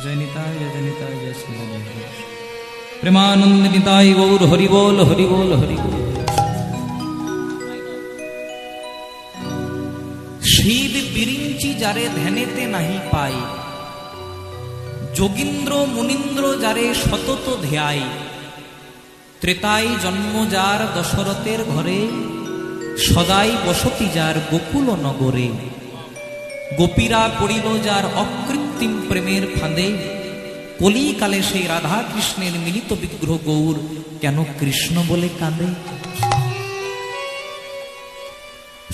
जय निताय जय निताय जय श्री राधे प्रेमानंद निताय गौर हरि बोल हरि बोल हरि बोल। শিব বিরিঞ্চি যারে ধ্যানেতে নাহি পাই, যোগীন্দ্র মুনীন্দ্র যারে সতত ধ্যায়, ত্রেতায় জন্ম যার দশরথের ঘরে, সদাই বসতি যার গোকুল নগরে, গোপীরা পড়িল যার অকৃত্রিম প্রেমের ফাঁদে, কলিকালে সেই রাধা কৃষ্ণের মিলিত বিগ্রহ গৌর কেন কৃষ্ণ বলে কাঁদে।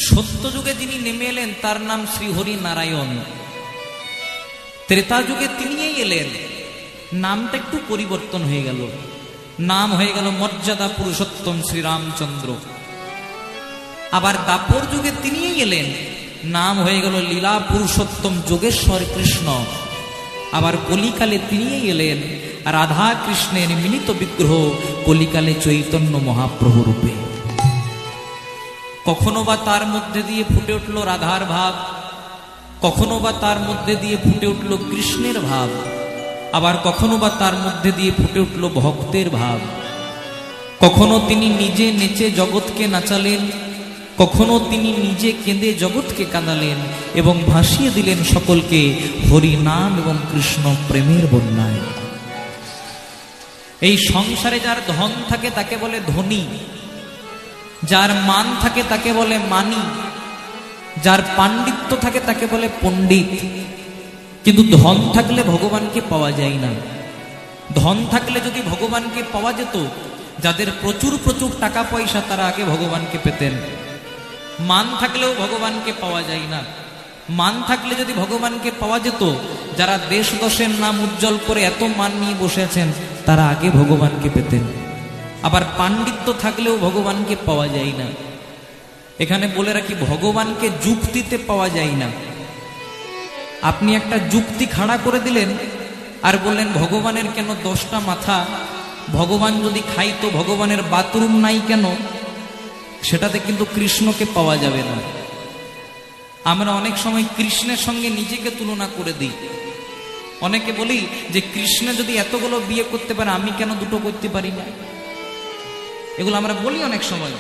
সত্য যুগে যিনি নেমে এলেন তার নাম শ্রীহরি নারায়ণ। ত্রেতা যুগে তিনিই এলেন, নামটা একটু পরিবর্তন হয়ে গেল, নাম হয়ে গেল মর্যাদা পুরুষোত্তম শ্রীরামচন্দ্র। আবার দাপর যুগে তিনিই এলেন, নাম হয়ে গেল লীলা পুরুষোত্তম যোগেশ্বর কৃষ্ণ। আবার কলিকালে তিনিই এলেন রাধা কৃষ্ণের মিলিত বিগ্রহ, কলিকালে চৈতন্য মহাপ্রভু রূপে। কখনো বা তার মধ্যে দিয়ে ফুটে উঠল রাধার ভাব, কখনো বা তার মধ্যে দিয়ে ফুটে উঠল কৃষ্ণের ভাব, আবার কখনো বা তার মধ্যে দিয়ে ফুটে উঠল ভক্তের ভাব। কখনো তিনি নিজে নেচে জগৎকে নাচালেন, কখনো তিনি নিজে কেঁদে জগৎকে কাঁদালেন এবং ভাসিয়ে দিলেন সকলকে হরি নাম এবং কৃষ্ণ প্রেমের বন্যায়। এই সংসারে যার ধন থাকে তাকে বলে ধনী, যার মান থাকে তাকে বলে মানি, যার পাণ্ডিত্য থাকে তাকে বলে পণ্ডিত। কিন্তু ধন থাকলে ভগবানকে পাওয়া যায় না। ধন থাকলে যদি ভগবানকে পাওয়া যেত, যাদের প্রচুর প্রচুর টাকা পয়সা তারা আগে ভগবানকে পেতেন। মান থাকলেও ভগবানকে পাওয়া যায় না। মান থাকলে যদি ভগবানকে পাওয়া যেত, যারা দেশ দশের নাম উজ্জ্বল করে এত মান নিয়ে বসে আছেন তারা আগে ভগবানকে পেতেন। আবার পাণ্ডিত্য থাকলেও ভগবানকে পাওয়া যায় না। এখানে বলে রাখি, ভগবানকে যুক্তিতে পাওয়া যায় না। আপনি একটা যুক্তি খাড়া করে দিলেন আর বললেন ভগবানের কেন 10টা মাথা, ভগবান যদি খাইতো ভগবানের বাথরুম নাই কেন, সেটাতে কিন্তু কৃষ্ণকে পাওয়া যাবে না। আমরা অনেক সময় কৃষ্ণের সঙ্গে নিজেকে তুলনা করে দিই। অনেকে বলি যে কৃষ্ণ যদি এতগুলো বিয়ে করতে পারে আমি কেন দুটো করতে পারি না, এগুলো আমরা বলি অনেক সময়।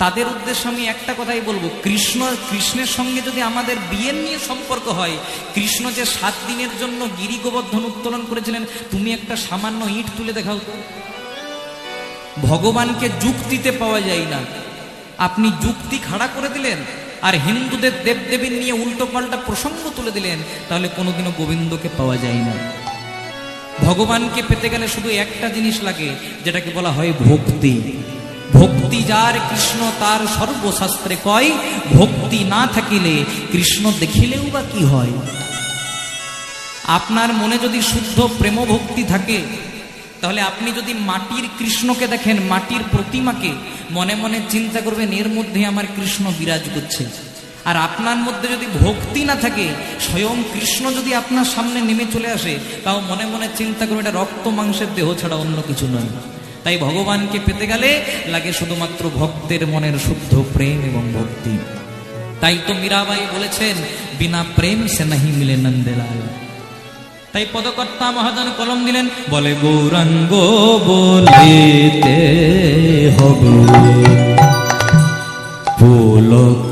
তাদের উদ্দেশ্যে আমি একটা কথাই বলবো, কৃষ্ণের সঙ্গে যদি আমাদের বিয়ের নিয়ে সম্পর্ক হয়, কৃষ্ণ যে 7 দিনের জন্য গিরি গোবর্ধন উত্তোলন করেছিলেন, তুমি একটা সামান্য ইট তুলে দেখাও তো। ভগবানকে যুক্তিতে পাওয়া যায় না। আপনি যুক্তি খাড়া করে দিলেন আর হিন্দুদের দেবদেবীর নিয়ে উল্টো পাল্টা প্রসঙ্গ তুলে দিলেন, তাহলে কোনোদিনও গোবিন্দকে পাওয়া যায় না। ভগবানকে পেতে গেলে শুধু একটা জিনিস লাগে, যেটাকে বলা হয় ভক্তি। ভক্তি যার কৃষ্ণ তার সর্বশাস্ত্রে কয়, ভক্তি না থাকিলে কৃষ্ণ দেখিলেও বা কি হয়। আপনার মনে যদি শুদ্ধ প্রেম ভক্তি থাকে, তাহলে আপনি যদি মাটির কৃষ্ণকে দেখেন, মাটির প্রতিমাকে, মনে মনে চিন্তা করবেন এর মধ্যে আমার কৃষ্ণ বিরাজ করছে। আর আপনার মধ্যে যদি ভক্তি না থাকে, স্বয়ং কৃষ্ণ যদি আপনার সামনে নেমে চলে আসে, তাও মনে মনে চিন্তা করবে এটা রক্ত মাংসের দেহ ছাড়া অন্য কিছু নয়। তাই ভগবানকে পেতে গেলে লাগে শুধুমাত্র ভক্তের মনের শুদ্ধ প্রেম এবং ভক্তি। তাই তো মীরাবাই বলেছেন, বিনা প্রেম সে নাহি মিলে নন্দলাল। তাই পদকর্তা মহাজন কলম দিলেন, বলে গৌরাঙ্গ বলিতে হবে পুলক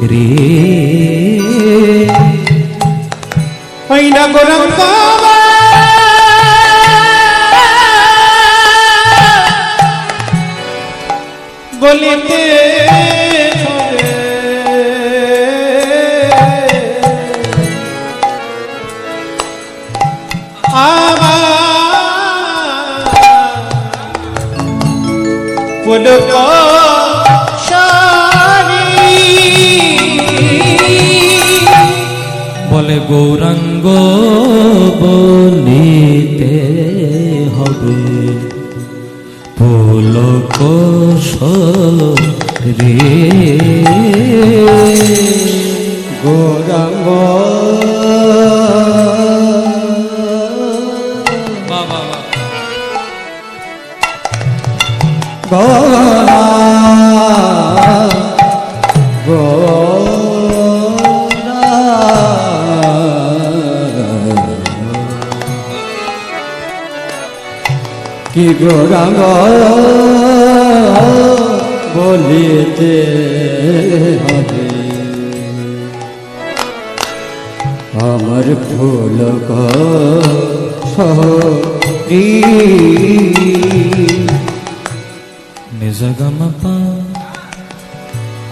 রে, ওই না গৌরাঙ্গ বলিতে হবে পুলক বলে গৌরাঙ্গ বলিতে হবে পুলক রে, গৌরাঙ্গ কি গৌরাঙ্গ বলিতে হবে আমার ফুল সরি নিজ গম পা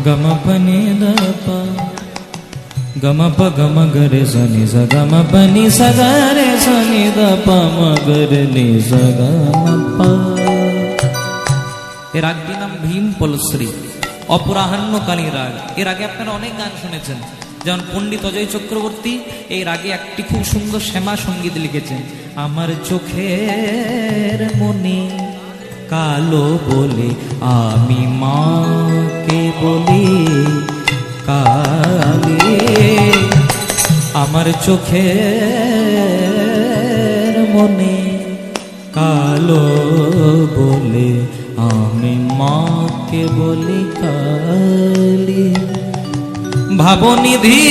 গম পনি দ পা গম প গম গরে সনি স গম পনি স গরে সনি দ প ম গরে নি স গম পা। এর রাগটির নাম ভীম পলশ্রী, অপরাহ্নকালী রাগ। এর আগে আপনারা অনেক গান শুনেছেন, যেমন পণ্ডিত অজয় চক্রবর্তী এই রাগে একটি খুব সুন্দর শ্যামা সঙ্গীত লিখেছেন। আমার চোখের মনে কালো বলে আমি মাকে বলি কালী, আমার চোখের মনে কালো বলে আমি মাকে বলি কালী। ভাবনিধি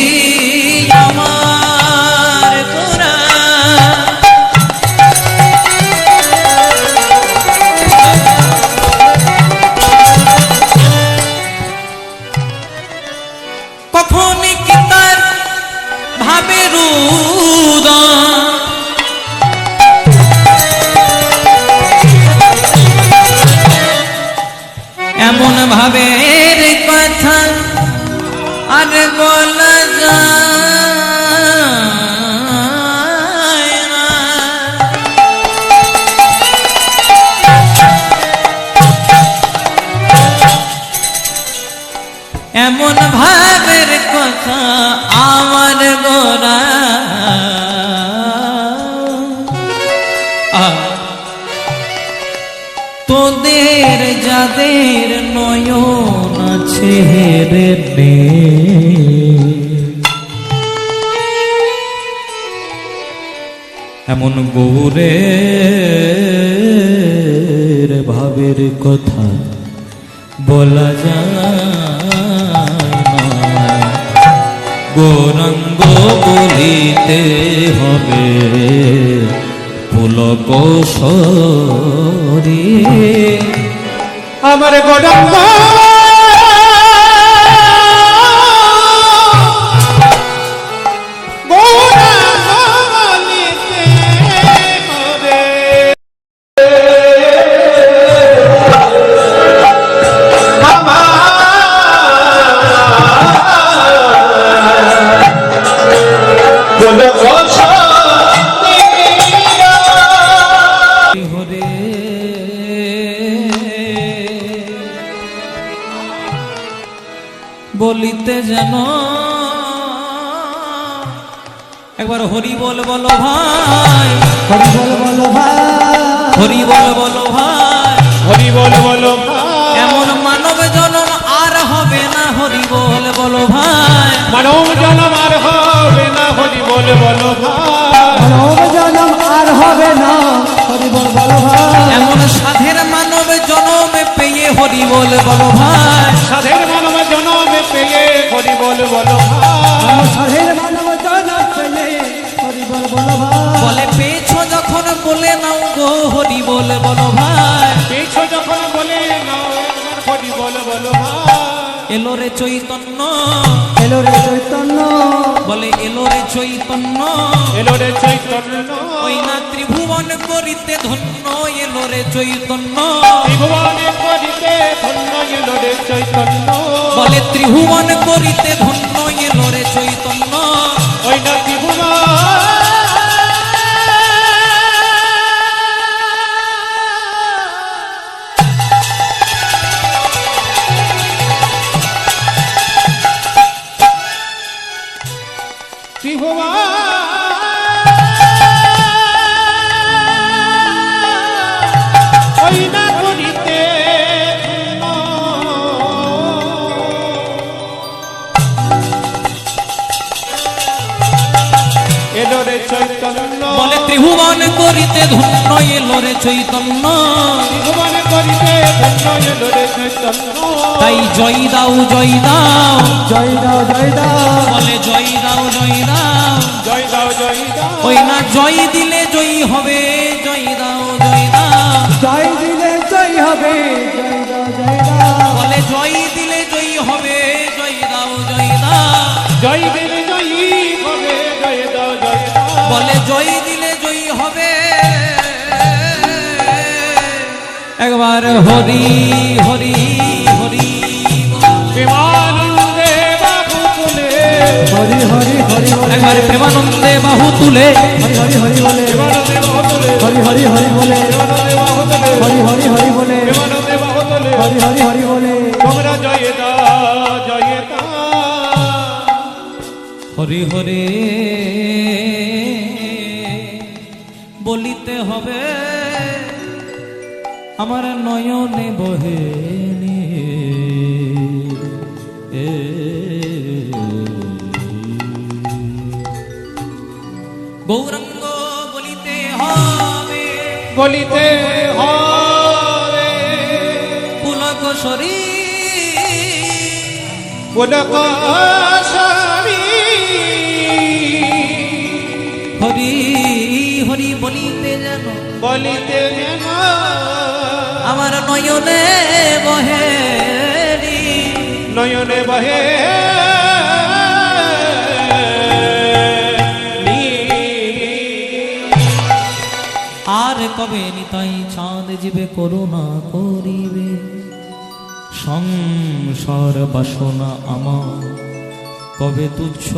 আমার তোরা কখন কি তার ভাবে রুদা এমন ভাবের কথা আর বলা যায় না, এমন ভাবের কথা আমার গোরা তোদের যাদের নয়ন আছে রে এমন গৌরের ভাবের কথা বলা যায় না। গৌরাঙ্গ বলিতে হবে পুলক সরি আমার গৌরাঙ্গ বলিতে যেন একবার হরি বল বলো ভাই, হরি বল বলো ভাই, হরি বল বলো ভাই, হরি বল বলো ভাই, এমন মানব জনম আর হবে না হরি বল বলো ভাই, মানব জনম আর হবে না হরি বল বলো ভাই, মানব জনম আর হবে না হরি বল বলো ভাই, এমন সাধের মানব জনম পেয়ে হরি বল বলো ভাই, সাধের মানব জনম পেয়ে হরি বল বলো ভাই, আমার সাধের মানব জনম পেলে হরি বল বলো ভাই, বলে পেয়েছো যখন বলে নাও গো হরি বল বলো ভাই, পেয়েছো যখন বলে নাও একবার হরি বল বলো ভাই, এলো রে চৈতন্য, এলো রে চৈতন্য, বলে এলো রে চৈতন্য, এলো রে চৈতন্য, ওই না ত্রিভুবন করিতে ধন্য এলো রে চৈতন্য, ত্রিভুবনে করিতে ধন্য এলো রে চৈতন্য, বলে ত্রিভুবন করিতে ধন্য এলো রে চৈতন্য, ওই না ত্রিভুবন ওই না করিতে এলো রে চৈতন্য, বলে ত্রিভুবন করিতে ধন্য এলো রে চৈতন্য, ত্রিভুবন করিতে ধন্য এলো রে চৈতন্য, তাই জয় দাও জয় দাও, জয় দাও জয় দাও, বলে জয় দাও জয় দাও, জয় দাও জয় দাও, ওই না জয় দিলে জয়ী হবে জয় দাও জয় দাও, জয় দিলে জয়ী হবে, জয় দাও জয় দাও। বলে জয় দিলে জয়ী হবে। একবার হরি হরি হরি প্রেমানন্দে বাহু তুলে, হরি হরি হরি বলে, একবার প্রেমানন্দে বাহু তুলে, হরি হরি হরি বলে, প্রেমানন্দে বাহু তুলে, হরি হরি হরি বলে, প্রেমানন্দে বাহু তুলে, হরি হরি হরি বলে, প্রেমানন্দে বাহু তুলে। হরি হরি হরি বলে, তোমরা জয় দাও জয় দাও। হরি হরে বলিতে হবে, আমার নয়নে বহে গৌরাঙ্গ বলিতে হবে, বলিতে হবে পুলক শরী পুলকাশারী। হরি হরি বলিতে যেন বলিতে যেন আমার নয়নে বহে নয়নে বহে আর কবে নিতাই চাঁদ জীবে করুণা করিবে, সংসার বাসনা আমার কবে তুচ্ছ